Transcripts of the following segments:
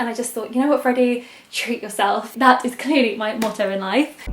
and I just thought, you know what, Freddie, treat yourself. That is clearly my motto in life.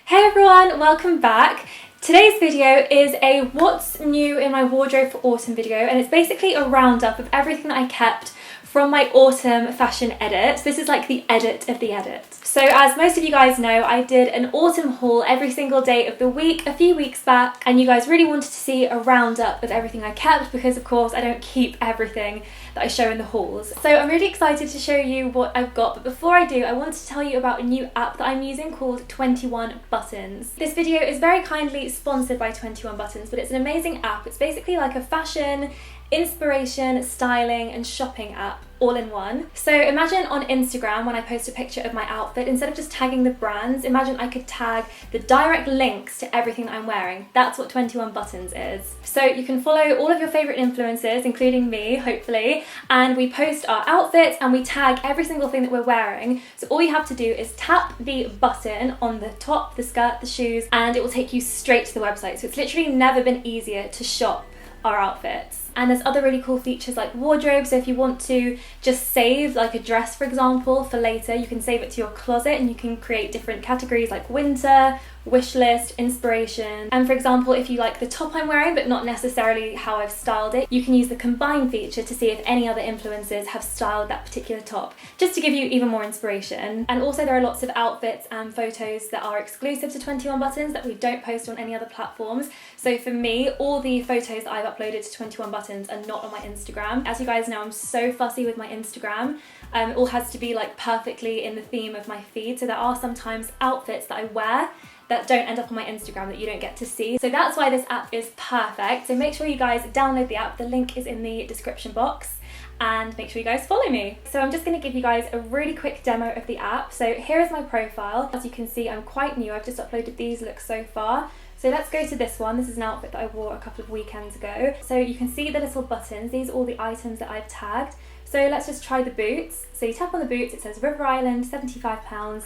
Hey everyone, welcome back. Today's video is a what's new in my wardrobe for autumn video, and it's basically a roundup of everything that I kept from my autumn fashion edit. This is like the edit of the edit. So as most of you guys know, I did an autumn haul every single day of the week a few weeks back, and you guys really wanted to see a roundup of everything I kept because of course I don't keep everything that I show in the hauls. So I'm really excited to show you what I've got, but before I do, I wanted to tell you about a new app that I'm using called 21 Buttons. This video is very kindly sponsored by 21 Buttons, but it's an amazing app. It's basically like a fashion, inspiration, styling and shopping app all in one. So imagine on Instagram when I post a picture of my outfit, instead of just tagging the brands, imagine I could tag the direct links to everything that I'm wearing. That's what 21 Buttons is. So you can follow all of your favourite influencers, including me, hopefully, and we post our outfits and we tag every single thing that we're wearing. So all you have to do is tap the button on the top, the skirt, the shoes, and it will take you straight to the website. So it's literally never been easier to shop our outfits. And there's other really cool features like wardrobe, so if you want to just save like a dress, for example, for later, you can save it to your closet and you can create different categories like winter, wish list, inspiration. And for example, if you like the top I'm wearing but not necessarily how I've styled it, you can use the combine feature to see if any other influencers have styled that particular top, just to give you even more inspiration. And also there are lots of outfits and photos that are exclusive to 21 Buttons that we don't post on any other platforms. So for me, all the photos that I've uploaded to 21 Buttons are not on my Instagram. As you guys know, I'm so fussy with my Instagram. It all has to be like perfectly in the theme of my feed. So there are sometimes outfits that I wear that don't end up on my Instagram that you don't get to see. So that's why this app is perfect. So make sure you guys download the app. The link is in the description box. And make sure you guys follow me. So I'm just going to give you guys a really quick demo of the app. So here is my profile. As you can see, I'm quite new. I've just uploaded these looks so far. So let's go to this one. This is an outfit that I wore a couple of weekends ago. So you can see the little buttons. These are all the items that I've tagged. So let's just try the boots. So you tap on the boots, it says River Island, £75,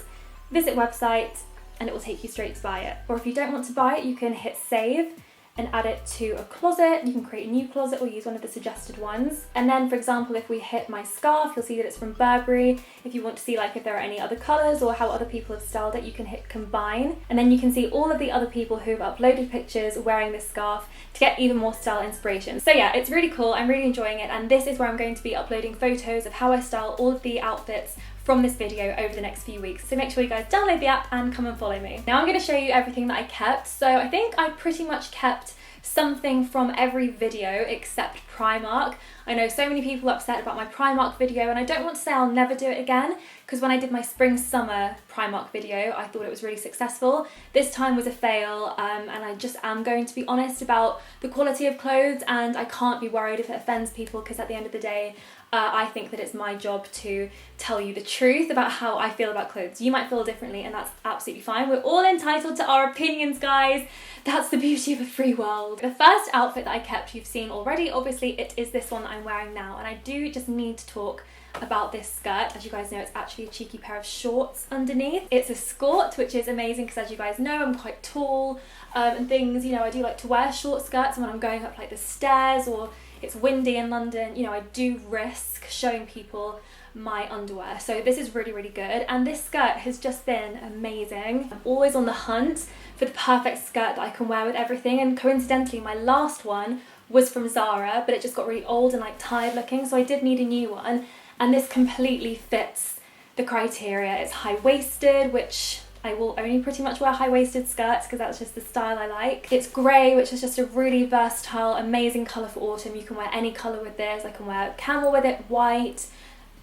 visit website, and it will take you straight to buy it. Or if you don't want to buy it, you can hit save and add it to a closet. You can create a new closet or use one of the suggested ones. And then for example, if we hit my scarf, you'll see that it's from Burberry. If you want to see like if there are any other colours or how other people have styled it, you can hit combine. And then you can see all of the other people who've uploaded pictures wearing this scarf to get even more style inspiration. So yeah, it's really cool. I'm really enjoying it. And this is where I'm going to be uploading photos of how I style all of the outfits from this video over the next few weeks. So make sure you guys download the app and come and follow me. Now I'm going to show you everything that I kept. So I think I pretty much kept something from every video except Primark. I know so many people are upset about my Primark video, and I don't want to say I'll never do it again, because when I did my spring summer Primark video I thought it was really successful. This time was a fail, and I just am going to be honest about the quality of clothes, and I can't be worried if it offends people, because at the end of the day I think that it's my job to tell you the truth about how I feel about clothes. You might feel differently, and that's absolutely fine. We're all entitled to our opinions, guys. That's the beauty of a free world. The first outfit that I kept you've seen already. Obviously it is this one that I'm wearing now, and I do just need to talk about this skirt. As you guys know, it's actually a cheeky pair of shorts underneath. It's a skirt, which is amazing because as you guys know, I'm quite tall and things, you know, I do like to wear short skirts, and when I'm going up like the stairs or it's windy in London, you know, I do risk showing people my underwear. So this is really, really good. And this skirt has just been amazing. I'm always on the hunt for the perfect skirt that I can wear with everything. And coincidentally, my last one was from Zara, but it just got really old and like tired looking. So I did need a new one. And this completely fits the criteria. It's high-waisted, which I will only pretty much wear high-waisted skirts because that's just the style I like. It's grey, which is just a really versatile, amazing colour for autumn. You can wear any colour with this. I can wear camel with it, white,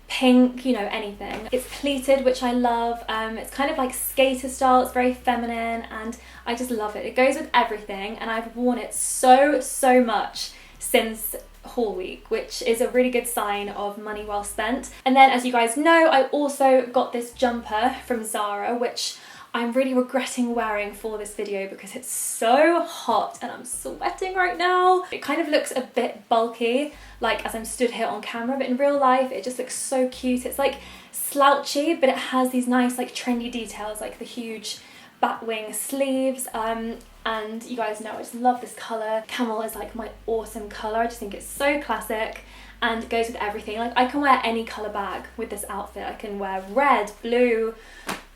pink, you know, anything. It's pleated, which I love. It's kind of like skater style. It's very feminine and I just love it. It goes with everything, and I've worn it so much since haul week, which is a really good sign of money well spent. And then, as you guys know, I also got this jumper from Zara, which I'm really regretting wearing for this video because it's so hot and I'm sweating right now. It kind of looks a bit bulky, like as I'm stood here on camera, but in real life it just looks so cute. It's like slouchy, but it has these nice like trendy details, like the huge batwing sleeves, and and you guys know I just love this colour. Camel is like my autumn colour. I just think it's so classic and goes with everything. Like, I can wear any colour bag with this outfit. I can wear red, blue.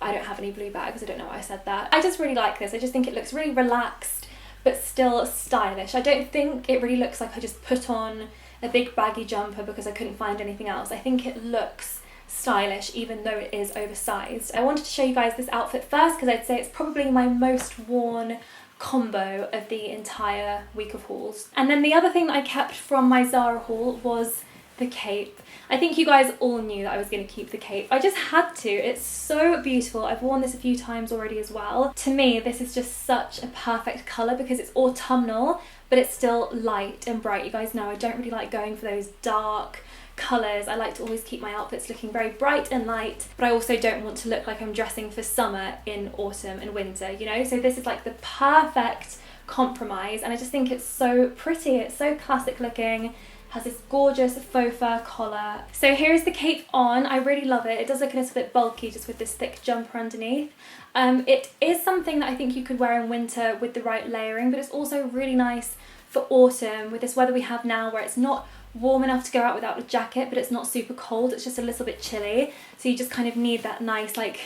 I don't have any blue bags, I don't know why I said that. I just really like this. I just think it looks really relaxed but still stylish. I don't think it really looks like I just put on a big baggy jumper because I couldn't find anything else. I think it looks stylish even though it is oversized. I wanted to show you guys this outfit first because I'd say it's probably my most worn combo of the entire week of hauls. And then the other thing that I kept from my Zara haul was the cape. I think you guys all knew that I was going to keep the cape. I just had to. It's so beautiful. I've worn this a few times already as well. To me, this is just such a perfect colour because it's autumnal, but it's still light and bright. You guys know I don't really like going for those dark colours. I like to always keep my outfits looking very bright and light, but I also don't want to look like I'm dressing for summer in autumn and winter, you know? So this is like the perfect compromise, and I just think it's so pretty. It's so classic looking. Has this gorgeous faux fur collar. So here's the cape on. I really love it. It does look a little bit bulky just with this thick jumper underneath. It is something that I think you could wear in winter with the right layering, but it's also really nice for autumn with this weather we have now where it's not warm enough to go out without a jacket, but it's not super cold. It's just a little bit chilly. So you just kind of need that nice like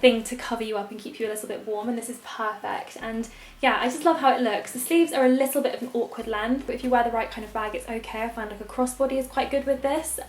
thing to cover you up and keep you a little bit warm, and this is perfect. And yeah, I just love how it looks. The sleeves are a little bit of an awkward length, but if you wear the right kind of bag, it's okay. I find like a crossbody is quite good with this,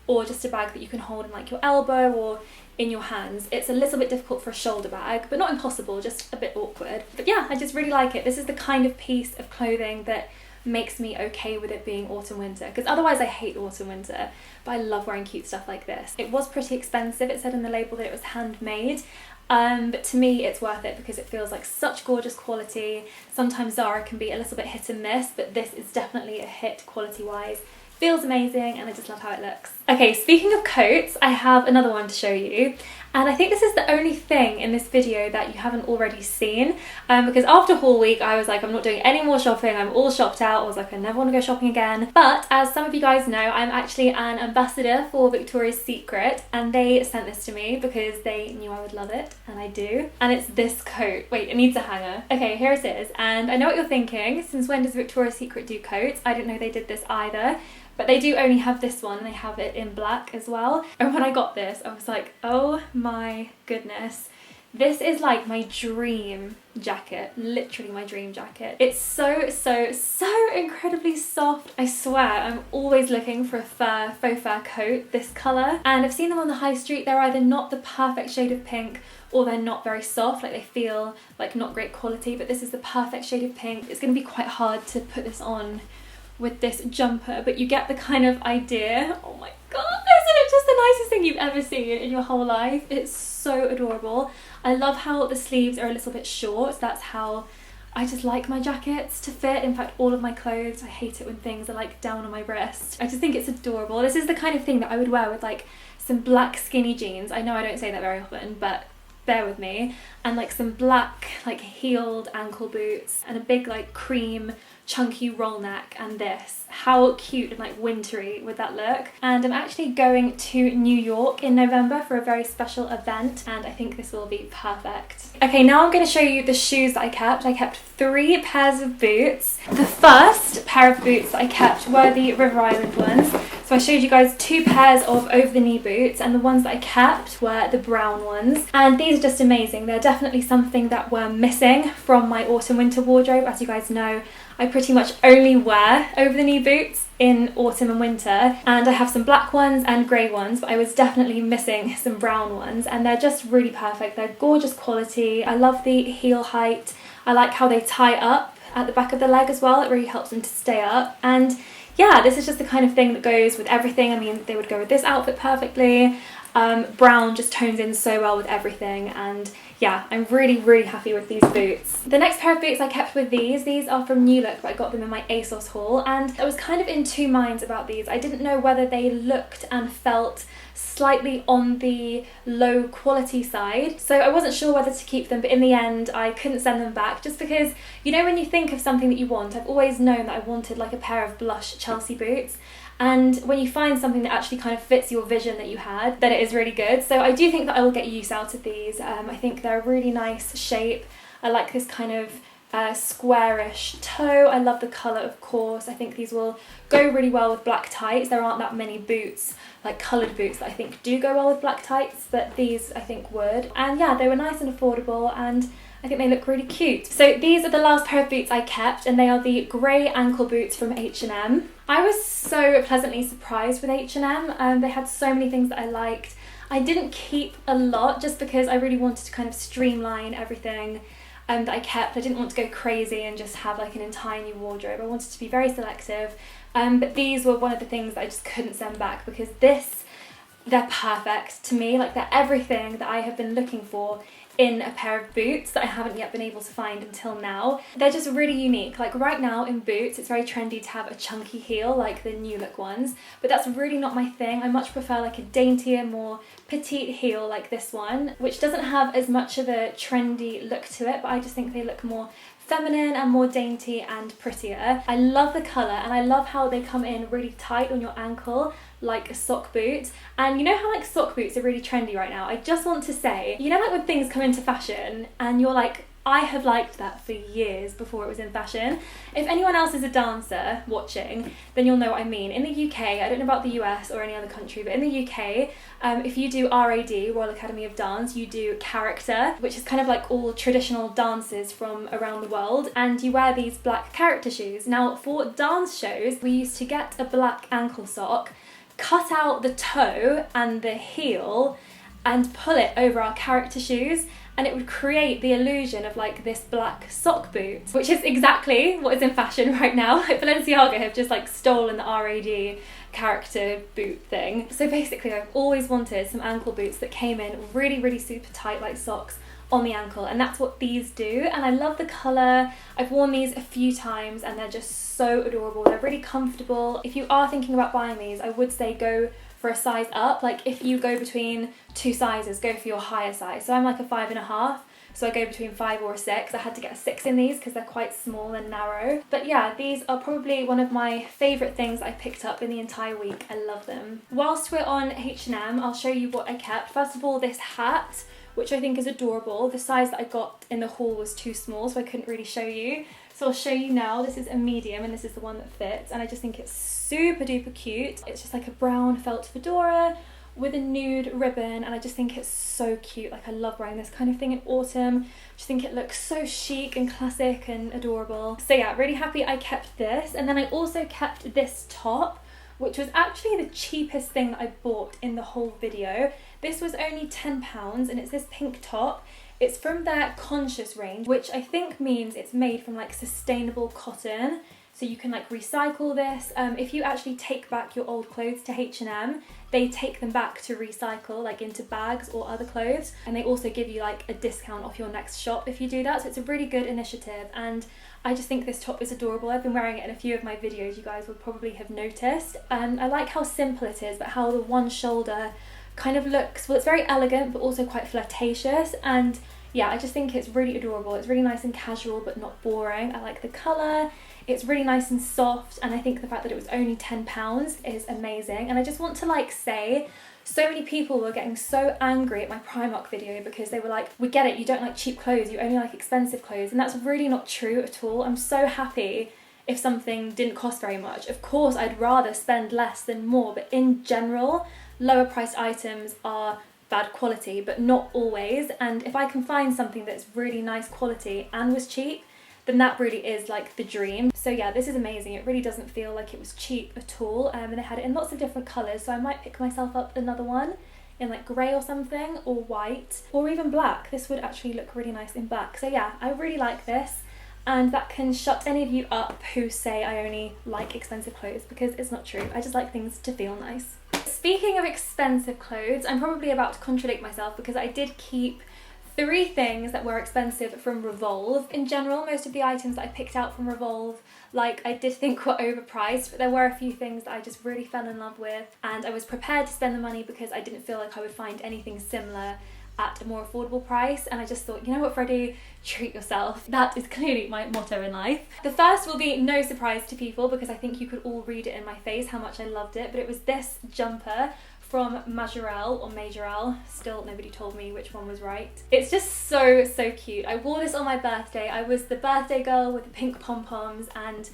or just a bag that you can hold in like your elbow or in your hands. It's a little bit difficult for a shoulder bag, but not impossible, just a bit awkward. But yeah, I just really like it. This is the kind of piece of clothing that makes me okay with it being autumn winter, because otherwise I hate autumn winter, but I love wearing cute stuff like this. It was pretty expensive. It said in the label that it was handmade, but to me it's worth it because it feels like such gorgeous quality. Sometimes Zara can be a little bit hit and miss, but this is definitely a hit quality wise. Feels amazing, and I just love how it looks. Okay, speaking of coats, I have another one to show you, and I think this is the only thing in this video that you haven't already seen, because after haul week I was like, I'm not doing any more shopping, I'm all shopped out. I was like, I never want to go shopping again. But as some of you guys know, I'm actually an ambassador for Victoria's Secret, and they sent this to me because they knew I would love it, and I do. And it's this coat. Wait, it needs a hanger. Okay, here it is. And I know what you're thinking, since when does Victoria's Secret do coats? I didn't know they did this either. But they do only have this one, and they have it in black as well. And when I got this, I was like, oh my goodness. This is like my dream jacket, literally my dream jacket. It's so incredibly soft. I swear, I'm always looking for a faux fur coat this colour. And I've seen them on the high street. They're either not the perfect shade of pink or they're not very soft, like they feel like not great quality, but this is the perfect shade of pink. It's gonna be quite hard to put this on with this jumper, but you get the kind of idea. Oh my god, isn't it just the nicest thing you've ever seen in your whole life? It's so adorable. I love how the sleeves are a little bit short. That's how I just like my jackets to fit. In fact, all of my clothes, I hate it when things are like down on my wrist. I just think it's adorable. This is the kind of thing that I would wear with like some black skinny jeans. I know I don't say that very often, but bear with me. And like some black like heeled ankle boots and a big like cream chunky roll neck, and this. How cute and like wintry would that look? And I'm actually going to New York in November for a very special event, and I think this will be perfect. Okay, now I'm going to show you the shoes that I kept. I kept 3 pairs of boots. The first pair of boots that I kept were the River Island ones. So I showed you guys 2 pairs of over-the-knee boots, and the ones that I kept were the brown ones. And these are just amazing. They're definitely something that were missing from my autumn-winter wardrobe. As you guys know, I pretty much only wear over-the-knee boots in autumn and winter, and I have some black ones and grey ones, but I was definitely missing some brown ones, and they're just really perfect. They're gorgeous quality. I love the heel height. I like how they tie up at the back of the leg as well. It really helps them to stay up, and yeah, this is just the kind of thing that goes with everything. I mean, they would go with this outfit perfectly. Brown just tones in so well with everything, and yeah, I'm really happy with these boots. The next pair of boots I kept with these. These are from New Look, but I got them in my ASOS haul, and I was kind of in 2 minds about these. I didn't know whether they looked and felt slightly on the low quality side, so I wasn't sure whether to keep them, but in the end I couldn't send them back, just because, you know, when you think of something that you want, I've always known that I wanted like a pair of blush Chelsea boots, and when you find something that actually kind of fits your vision that you had, then it is really good. So I do think that I will get use out of these. I think they're a really nice shape. I like this kind of squarish toe. I love the colour, of course. I think these will go really well with black tights. There aren't that many boots, like coloured boots, that I think do go well with black tights, but these I think would. And yeah, they were nice and affordable, and I think they look really cute. So these are the last pair of boots I kept, and they are the grey ankle boots from H&M. I was so pleasantly surprised with H&M. They had so many things that I liked. I didn't keep a lot just because I really wanted to kind of streamline everything that I kept. I didn't want to go crazy and just have like an entire new wardrobe. I wanted to be very selective, but these were one of the things that I just couldn't send back, because they're perfect to me. Like, they're everything that I have been looking for in a pair of boots that I haven't yet been able to find until now. They're just really unique. Like, right now in boots, it's very trendy to have a chunky heel like the new look ones, but that's really not my thing. I much prefer like a daintier, more petite heel like this one, which doesn't have as much of a trendy look to it, but I just think they look more feminine and more dainty and prettier. I love the colour, and I love how they come in really tight on your ankle like a sock boot. And you know how like sock boots are really trendy right now? I just want to say, you know, like when things come into fashion and you're like, I have liked that for years before it was in fashion. If anyone else is a dancer watching, then you'll know what I mean. In the UK, I don't know about the US or any other country, but in the UK, if you do RAD, Royal Academy of Dance, you do character, which is kind of like all traditional dances from around the world, and you wear these black character shoes. Now, for dance shows, we used to get a black ankle sock, cut out the toe and the heel, and pull it over our character shoes, and it would create the illusion of like this black sock boot, which is exactly what is in fashion right now. Like, Balenciaga have just like stolen the RAD character boot thing. So basically, I've always wanted some ankle boots that came in really, really super tight like socks on the ankle, and that's what these do. And I love the colour. I've worn these a few times and they're just so adorable. They're really comfortable. If you are thinking about buying these, I would say go for a size up. Like, if you go between two sizes, go for your higher size. So I'm like a 5.5, so I go between 5 or a 6. I had to get a 6 in these because they're quite small and narrow. But yeah, these are probably one of my favourite things I picked up in the entire week. I love them. Whilst we're on H&M, I'll show you what I kept. First of all, this hat, which I think is adorable. The size that I got in the haul was too small, so I couldn't really show you. So I'll show you now. This is a medium and this is the one that fits, and I just think it's super duper cute. It's just like a brown felt fedora with a nude ribbon, and I just think it's so cute. Like, I love wearing this kind of thing in autumn. I just think it looks so chic and classic and adorable. So yeah, really happy I kept this. And then I also kept this top, which was actually the cheapest thing that I bought in the whole video. This was only £10, and it's this pink top. It's from their Conscious range, which I think means it's made from like sustainable cotton. So you can like recycle this. If you actually take back your old clothes to H&M, they take them back to recycle, like into bags or other clothes. And they also give you like a discount off your next shop if you do that. So it's a really good initiative. And I just think this top is adorable. I've been wearing it in a few of my videos, you guys will probably have noticed. I like how simple it is, but how the one shoulder kind of looks, well, it's very elegant but also quite flirtatious. And yeah, I just think it's really adorable. It's really nice and casual but not boring. I like the colour. It's really nice and soft, and I think the fact that it was only £10 is amazing. And I just want to like say, so many people were getting so angry at my Primark video because they were like, we get it, you don't like cheap clothes, you only like expensive clothes. And that's really not true at all. I'm so happy if something didn't cost very much. Of course, I'd rather spend less than more, but in general, lower priced items are bad quality, but not always. And if I can find something that's really nice quality and was cheap, then that really is like the dream. So yeah, this is amazing. It really doesn't feel like it was cheap at all. And they had it in lots of different colours, so I might pick myself up another one in like grey or something, or white, or even black. This would actually look really nice in black. So yeah, I really like this, and that can shut any of you up who say I only like expensive clothes, because it's not true. I just like things to feel nice. Speaking of expensive clothes, I'm probably about to contradict myself because I did keep 3 things that were expensive from Revolve. In general, most of the items that I picked out from Revolve, like, I did think were overpriced, but there were a few things that I just really fell in love with, and I was prepared to spend the money because I didn't feel like I would find anything similar at a more affordable price. And I just thought, you know what, Freddie, treat yourself. That is clearly my motto in life. The first will be no surprise to people because I think you could all read it in my face how much I loved it, but it was this jumper from Majorelle or Majorelle. Still nobody told me which one was right. It's just so cute. I wore this on my birthday. I was the birthday girl with the pink pom-poms and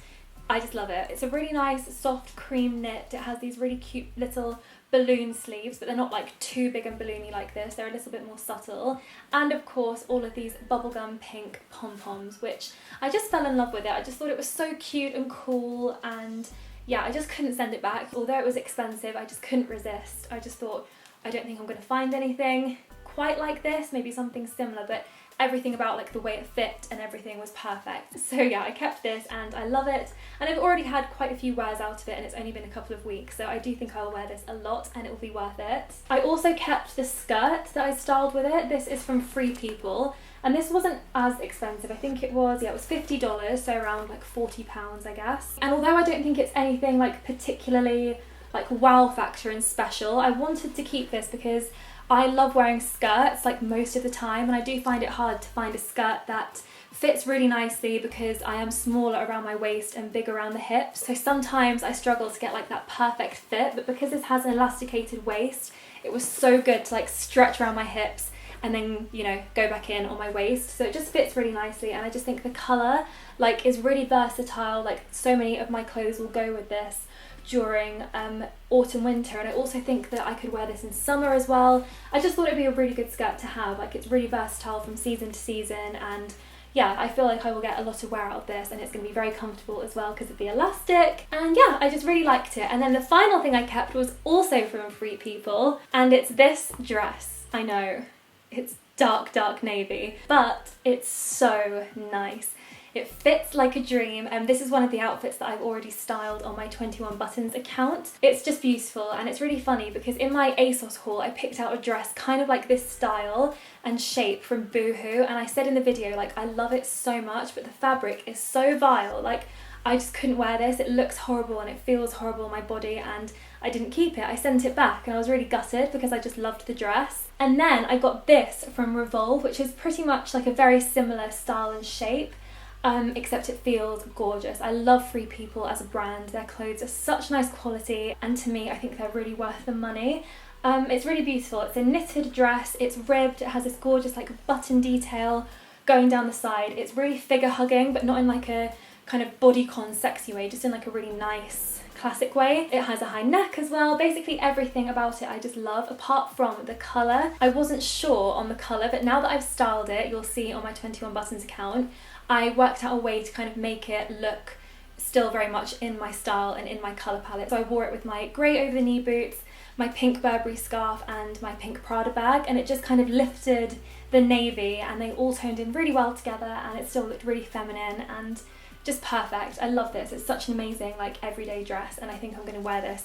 I just love it. It's a really nice soft cream knit. It has these really cute little balloon sleeves, but they're not like too big and balloony like this. They're a little bit more subtle. And of course all of these bubblegum pink pom-poms, which I just fell in love with it. I just thought it was so cute and cool, and yeah, I just couldn't send it back. Although it was expensive, I just couldn't resist. I just thought, I don't think I'm going to find anything quite like this, maybe something similar, but everything about like the way it fit and everything was perfect. So yeah, I kept this and I love it, and I've already had quite a few wears out of it and it's only been a couple of weeks, so I do think I'll wear this a lot and it will be worth it. I also kept the skirt that I styled with it. This is from Free People and this wasn't as expensive. I think it was, yeah, it was $50, so around like £40 I guess. And although I don't think it's anything like particularly like wow factor and special, I wanted to keep this because I love wearing skirts like most of the time, and I do find it hard to find a skirt that fits really nicely because I am smaller around my waist and big around the hips. So sometimes I struggle to get like that perfect fit, but because this has an elasticated waist, it was so good to like stretch around my hips and then, you know, go back in on my waist. So it just fits really nicely, and I just think the colour like is really versatile. Like so many of my clothes will go with this during autumn winter, and I also think that I could wear this in summer as well. I just thought it'd be a really good skirt to have. Like it's really versatile from season to season, and yeah, I feel like I will get a lot of wear out of this, and it's going to be very comfortable as well because of the elastic. And yeah, I just really liked it. And then the final thing I kept was also from Free People, and it's this dress. I know it's dark navy, but it's so nice. It fits like a dream, and this is one of the outfits that I've already styled on my 21 Buttons account. It's just beautiful, and it's really funny because in my ASOS haul I picked out a dress kind of like this style and shape from Boohoo, and I said in the video like I love it so much, but the fabric is so vile. Like I just couldn't wear this. It looks horrible and it feels horrible on my body, and I didn't keep it. I sent it back and I was really gutted because I just loved the dress. And then I got this from Revolve, which is pretty much like a very similar style and shape. Except it feels gorgeous. I love Free People as a brand. Their clothes are such nice quality, and to me I think they're really worth the money. It's really beautiful. It's a knitted dress, it's ribbed, it has this gorgeous like button detail going down the side. It's really figure hugging, but not in like a kind of bodycon sexy way, just in like a really nice classic way. It has a high neck as well. Basically everything about it I just love, apart from the colour. I wasn't sure on the colour, but now that I've styled it, you'll see on my 21 Buttons account, I worked out a way to kind of make it look still very much in my style and in my colour palette. So I wore it with my grey over the knee boots, my pink Burberry scarf and my pink Prada bag, and it just kind of lifted the navy, and they all toned in really well together, and it still looked really feminine and just perfect. I love this. It's such an amazing like everyday dress, and I think I'm going to wear this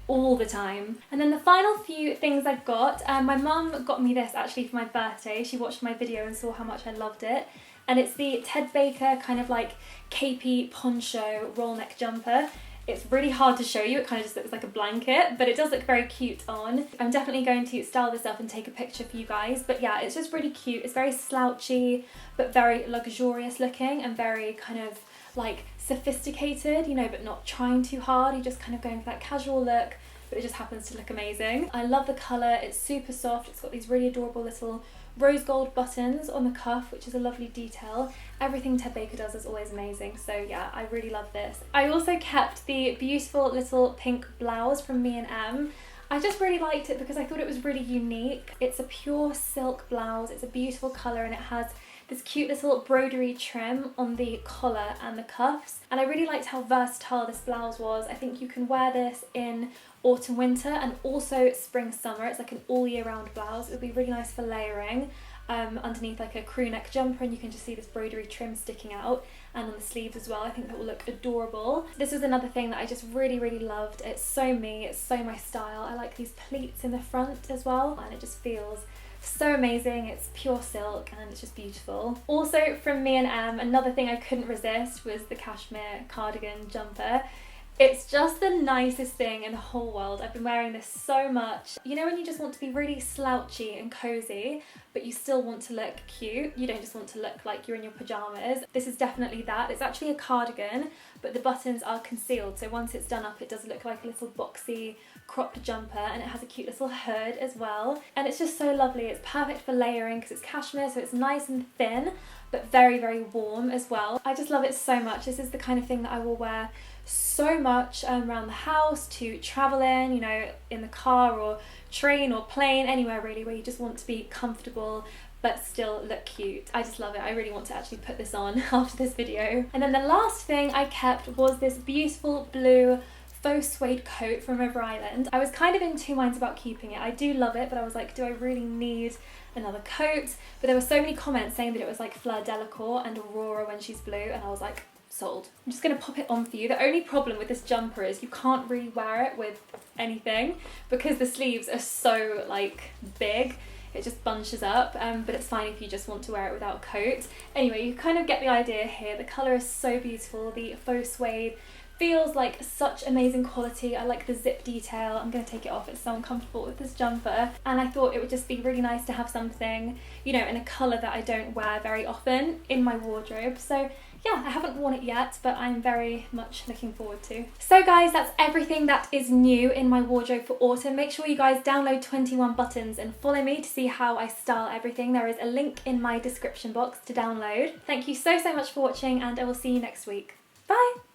all the time. And then the final few things I got, my mum got me this actually for my birthday. She watched my video and saw how much I loved it, and it's the Ted Baker kind of like capey poncho roll neck jumper. It's really hard to show you, it kind of just looks like a blanket, but it does look very cute on. I'm definitely going to style this up and take a picture for you guys, but yeah, it's just really cute. It's very slouchy but very luxurious looking, and very kind of like sophisticated, you know, but not trying too hard. You're just kind of going for that casual look, but it just happens to look amazing. I love the colour. It's super soft. It's got these really adorable little rose gold buttons on the cuff, which is a lovely detail. Everything Ted Baker does is always amazing, so yeah, I really love this. I also kept the beautiful little pink blouse from Me&M. I just really liked it because I thought it was really unique. It's a pure silk blouse. It's a beautiful colour, and it has this cute little broderie trim on the collar and the cuffs, and I really liked how versatile this blouse was. I think you can wear this in autumn winter and also spring summer. It's like an all year round blouse. It would be really nice for layering underneath like a crew neck jumper, and you can just see this broderie trim sticking out, and on the sleeves as well. I think that will look adorable. This was another thing that I just really loved. It's so me, it's so my style. I like these pleats in the front as well, and it just feels so amazing. It's pure silk and it's just beautiful. Also from Me&M, another thing I couldn't resist was the cashmere cardigan jumper. It's just the nicest thing in the whole world. I've been wearing this so much. You know when you just want to be really slouchy and cozy, but you still want to look cute? You don't just want to look like you're in your pajamas. This is definitely that. It's actually a cardigan, but the buttons are concealed. So once it's done up, it does look like a little boxy cropped jumper, and it has a cute little hood as well. And it's just so lovely. It's perfect for layering because it's cashmere, so it's nice and thin, but very, very warm as well. I just love it so much. This is the kind of thing that I will wear so much around the house, to travel in, you know, in the car or train or plane, anywhere really where you just want to be comfortable but still look cute. I just love it. I really want to actually put this on after this video. And then the last thing I kept was this beautiful blue faux suede coat from River Island. I was kind of in two minds about keeping it. I do love it, but I was like, do I really need another coat? But there were so many comments saying that it was like Fleur Delacour and Aurora when she's blue, and I was like, sold. I'm just going to pop it on for you. The only problem with this jumper is you can't really wear it with anything because the sleeves are so like big. It just bunches up, but it's fine if you just want to wear it without a coat. Anyway, you kind of get the idea here. The colour is so beautiful. The faux suede feels like such amazing quality. I like the zip detail. I'm going to take it off. It's so uncomfortable with this jumper. And I thought it would just be really nice to have something, you know, in a colour that I don't wear very often in my wardrobe. So yeah, I haven't worn it yet, but I'm very much looking forward to. So guys, that's everything that is new in my wardrobe for autumn. Make sure you guys download 21 Buttons and follow me to see how I style everything. There is a link in my description box to download. Thank you so much for watching, and I will see you next week. Bye!